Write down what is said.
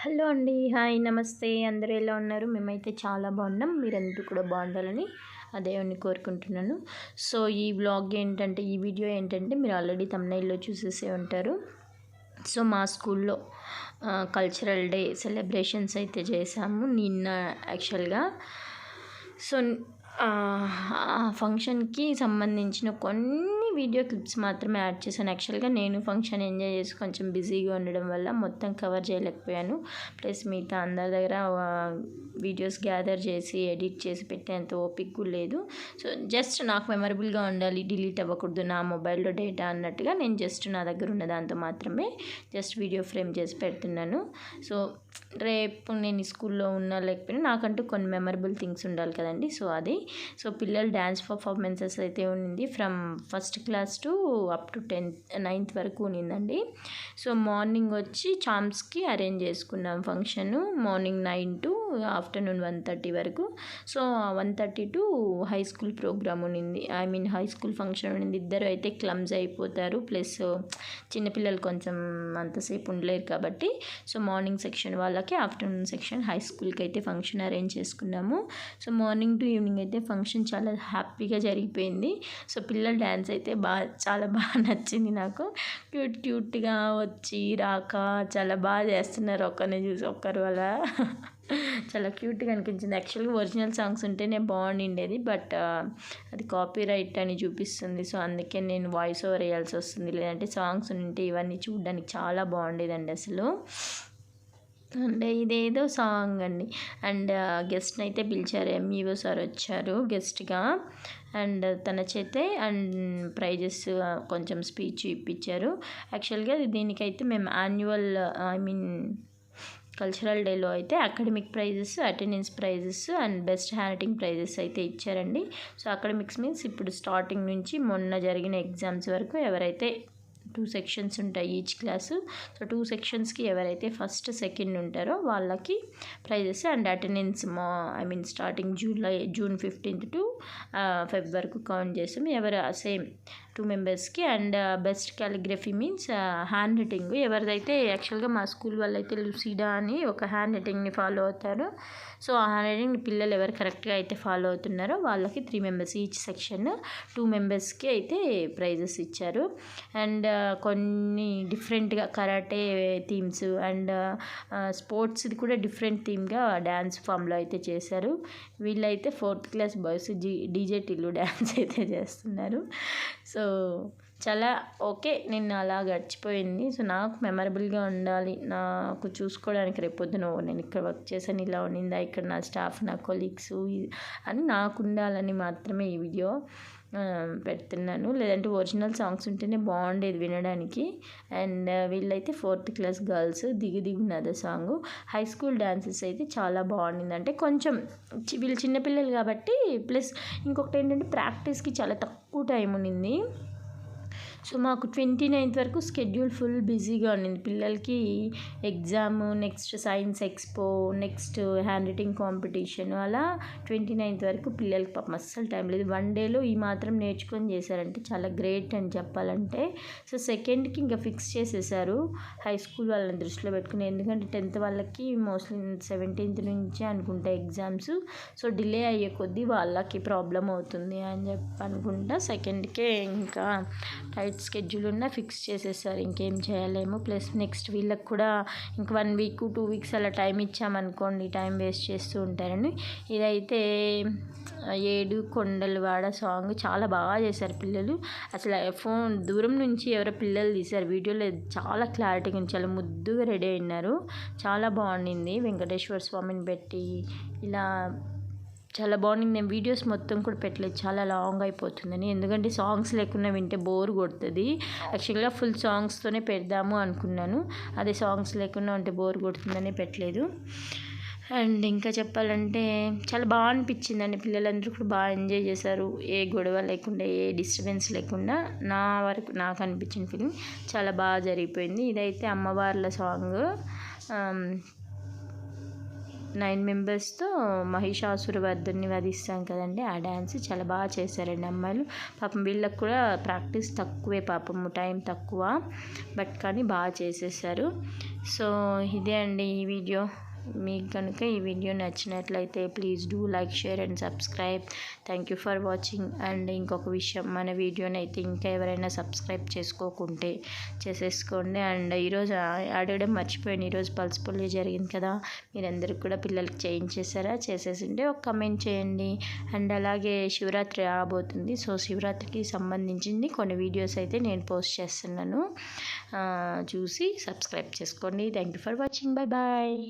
Hello అండి. Hi, నమస్తే. అందరూ ఎలా ఉన్నారు? మేమైతే చాలా బాగున్నాం. మీరందరూ కూడా బాగుండాలని ఆ దేవుడిని కోరుకుంటున్నాను. సో ఈ వ్లాగ్ ఏంటంటే, ఈ వీడియో ఏంటంటే మీరు ఆల్రెడీ థంబ్‌నెయిల్‌లో చూసేసే ఉంటారు. సో మా స్కూల్లో కల్చరల్ డే సెలబ్రేషన్స్ అయితే చేశాము నిన్న యాక్చువల్గా. సో ఆ ఫంక్షన్కి సంబంధించిన కొన్ని వీడియో క్లిప్స్ మాత్రమే యాడ్ చేశాను. యాక్చువల్గా నేను ఫంక్షన్ ఎంజాయ్ చేసి కొంచెం బిజీగా ఉండడం వల్ల మొత్తం కవర్ చేయలేకపోయాను. ప్లస్ మిగతా అందరి దగ్గర వీడియోస్ గ్యాదర్ చేసి ఎడిట్ చేసి పెట్టేంత ఓపిక కూడా లేదు. సో జస్ట్ నాకు మెమరబుల్గా ఉండాలి, డిలీట్ అవ్వకూడదు నా మొబైల్లో డేటా అన్నట్టుగా నేను జస్ట్ నా దగ్గర ఉన్న దాంతో మాత్రమే జస్ట్ వీడియో ఫ్రేమ్ చేసి పెడుతున్నాను. సో రేపు నేను స్కూల్లో ఉన్నా లేకపోయినా నాకంటూ కొన్ని మెమరబుల్ థింగ్స్ ఉండాలి కదండి. సో అది. సో పిల్లలు డ్యాన్స్ పర్ఫార్మెన్సెస్ అయితే ఉంది from first class to up to 9th వరకు ఉన్నిందండి. సో మార్నింగ్ వచ్చి చాంప్స్కి అరేంజ్ చేసుకున్నాం ఫంక్షన్. మార్నింగ్ 9 to ఆఫ్టర్నూన్ 1:30 వరకు. So 1:30 to high school program ఉన్నింది. హై స్కూల్ ఫంక్షన్ ఉన్నింది. ఇద్దరు అయితే క్లమ్స్ అయిపోతారు. ప్లస్ చిన్నపిల్లలు కొంచెం అంతసేపు ఉండలేరు కాబట్టి సో మార్నింగ్ సెక్షన్ వాళ్ళకి, ఆఫ్టర్నూన్ సెక్షన్ హై స్కూల్కి అయితే ఫంక్షన్ అరేంజ్ చేసుకున్నాము. సో మార్నింగ్ టు ఈవినింగ్ అయితే ఫంక్షన్ చాలా హ్యాపీగా జరిగిపోయింది. సో పిల్లల డ్యాన్స్ అయితే చాలా బాగా నచ్చింది నాకు. క్యూట్గా వచ్చి రాక చాలా బాగా చేస్తున్నారు. ఒక్కరిని చూసి ఒక్కరు అలా చాలా క్యూట్గా అనిపించింది. యాక్చువల్గా ఒరిజినల్ సాంగ్స్ ఉంటేనే బాగుండేది, బట్ అది కాపీ రైట్ అని చూపిస్తుంది. సో అందుకే నేను వాయిస్ ఓవర్ వేయాల్సి వస్తుంది. లేదంటే సాంగ్స్ ఉంటే ఇవన్నీ చూడడానికి చాలా బాగుండేదండి అసలు. అండ్ ఇదేదో సాంగ్ అండి. అండ్ గెస్ట్ని అయితే పిలిచారు. ఎంఈఓ సార్ వచ్చారు గెస్ట్గా. అండ్ తన చేతే అండ్ ప్రైజెస్ కొంచెం స్పీచ్ ఇప్పించారు. యాక్చువల్గా దీనికైతే మేము యాన్యువల్ కల్చరల్ డేలో అయితే academic prizes, attendance prizes and best handwriting prizes అయితే ఇచ్చారండి. సో అకాడమిక్స్ మీన్స్ ఇప్పుడు స్టార్టింగ్ నుంచి మొన్న జరిగిన ఎగ్జామ్స్ వరకు ఎవరైతే 2 సెక్షన్స్ ఉంటాయి ఈచ్ క్లాసు. సో 2 సెక్షన్స్కి ఎవరైతే ఫస్ట్ సెకండ్ ఉంటారో వాళ్ళకి prizes and attendance starting June 15th to Feb వరకు కౌంట్ చేస్తాం. ఎవరు సేమ్ 2 మెంబర్స్కి. And best calligraphy means handwriting ఎవరిదైతే యాక్చువల్గా మా స్కూల్ వాళ్ళైతే లుసిడా అని ఒక హ్యాండ్ రైటింగ్ని ఫాలో అవుతారు. సో ఆ హ్యాండ్ రైటింగ్ పిల్లలు ఎవరు కరెక్ట్గా అయితే ఫాలో అవుతున్నారో వాళ్ళకి 3 మెంబర్స్ ఈచ్ సెక్షన్, 2 మెంబర్స్కి అయితే ప్రైజెస్ ఇచ్చారు. అండ్ కొన్ని డిఫరెంట్గా కరాటే థీమ్స్ అండ్ స్పోర్ట్స్ది కూడా డిఫరెంట్ థీమ్గా డ్యాన్స్ ఫామ్లో అయితే చేశారు. వీళ్ళైతే 4th class boys DJ Tillu dance అయితే చేస్తున్నారు. సో చాలా ఓకే, నిన్న అలా గడిచిపోయింది. సో నాకు మెమరబుల్గా ఉండాలి, నాకు చూసుకోవడానికి రేపొద్దున నేను ఇక్కడ వర్క్ చేశాను, ఇలా ఉన్నిందా, ఇక్కడ నా స్టాఫ్, నా కొలీగ్స్ అని నాకు ఉండాలని మాత్రమే ఈ వీడియో పెడుతున్నాను. లేదంటే ఒరిజినల్ సాంగ్స్ ఉంటేనే బాగుండేది వినడానికి. అండ్ వీళ్ళైతే 4th క్లాస్ గర్ల్స్ దిగున్నది సాంగ్. హై స్కూల్ డాన్సెస్ అయితే చాలా బాగుండింది. అంటే కొంచెం వీళ్ళు చిన్నపిల్లలు కాబట్టి, ప్లస్ ఇంకొకటి ఏంటంటే ప్రాక్టీస్కి చాలా తక్కువ టైం ఉన్నింది. సో మాకు 29th వరకు స్కెడ్యూల్ ఫుల్ బిజీగా ఉన్నింది. పిల్లలకి exam, next science expo, next hand writing competition, అలా 29th వరకు పిల్లలకి పాపం అస్సలు టైం లేదు. 1 డేలో ఈ మాత్రం నేర్చుకొని చేశారంటే చాలా గ్రేట్ అని చెప్పాలంటే. సో సెకండ్కి ఇంకా ఫిక్స్ చేసేసారు హై స్కూల్ వాళ్ళని దృష్టిలో పెట్టుకుని. ఎందుకంటే 10th వాళ్ళకి మోస్ట్లీ 17th నుంచే అనుకుంటా ఎగ్జామ్స్. సో డిలే అయ్యే కొద్దీ వాళ్ళకి ప్రాబ్లం అవుతుంది అని చెప్పి అనుకుంటా సెకండ్కే ఇంకా టైట్ స్కెడ్యూల్ ఉన్న ఫిక్స్ చేసేసారు. ఇంకేం చేయలేము. ప్లస్ నెక్స్ట్ వీళ్ళకి కూడా ఇంక 1 week 2 weeks అలా టైం ఇచ్చామనుకోండి, టైం వేస్ట్ చేస్తూ ఉంటారని. ఇదైతే 7 కొండలు వాడ సాంగ్ చాలా బాగా చేశారు పిల్లలు. అసలు ఫోన్ దూరం నుంచి ఎవరో పిల్లలు తీశారు వీడియోలో, చాలా క్లారిటీగా చాలా ముద్దుగా రెడీ అయినారు. చాలా బాగుండింది. వెంకటేశ్వర స్వామిని పెట్టి ఇలా చాలా బాగుంది. నేను వీడియోస్ మొత్తం కూడా పెట్టలేదు, చాలా లాంగ్ అయిపోతుందని. ఎందుకంటే సాంగ్స్ లేకుండా వింటే బోర్ కొడుతుంది. యాక్చువల్గా ఫుల్ సాంగ్స్తోనే పెడదాము అనుకున్నాను, అదే సాంగ్స్ లేకుండా ఉంటే బోర్ కొడుతుందని పెట్టలేదు. అండ్ ఇంకా చెప్పాలంటే చాలా బాగా అనిపించిందండి. పిల్లలందరూ కూడా బాగా ఎంజాయ్ చేశారు. ఏ గొడవ లేకుండా, ఏ డిస్టర్బెన్స్ లేకుండా నా వరకు నాకు అనిపించిన ఫీలింగ్ చాలా బాగా జరిగిపోయింది. ఇదైతే అమ్మవార్ల సాంగ్. 9 మెంబర్స్తో మహిషాసురవర్ధన్ని వధిస్తాం కదండి, ఆ డ్యాన్స్ చాలా బాగా చేశారండి అమ్మాయిలు. పాపం వీళ్ళకి కూడా ప్రాక్టీస్ తక్కువే, పాపం టైం తక్కువ, బట్ కానీ బాగా చేసేసారు. సో ఇదే అండి ఈ వీడియో. మీకు కనుక ఈ వీడియో నచ్చినట్లయితే please do like, share and subscribe. Thank you for watching. And ఇంకొక విషయం, మన వీడియోని అయితే ఇంకా ఎవరైనా సబ్స్క్రైబ్ చేసుకోకుంటే చేసేసుకోండి. అండ్ ఈరోజు అడగడం మర్చిపోయాను, ఈరోజు పల్స్ పోలియో జరిగింది కదా, మీరందరూ కూడా పిల్లలకి చేయించేసారా? చేసేసింటే ఒక కమెంట్ చేయండి. అండ్ అలాగే శివరాత్రి రాబోతుంది, సో శివరాత్రికి సంబంధించింది కొన్ని వీడియోస్ అయితే నేను పోస్ట్ చేస్తున్నాను, చూసి సబ్స్క్రైబ్ చేసుకోండి. Thank you for watching. Bye bye.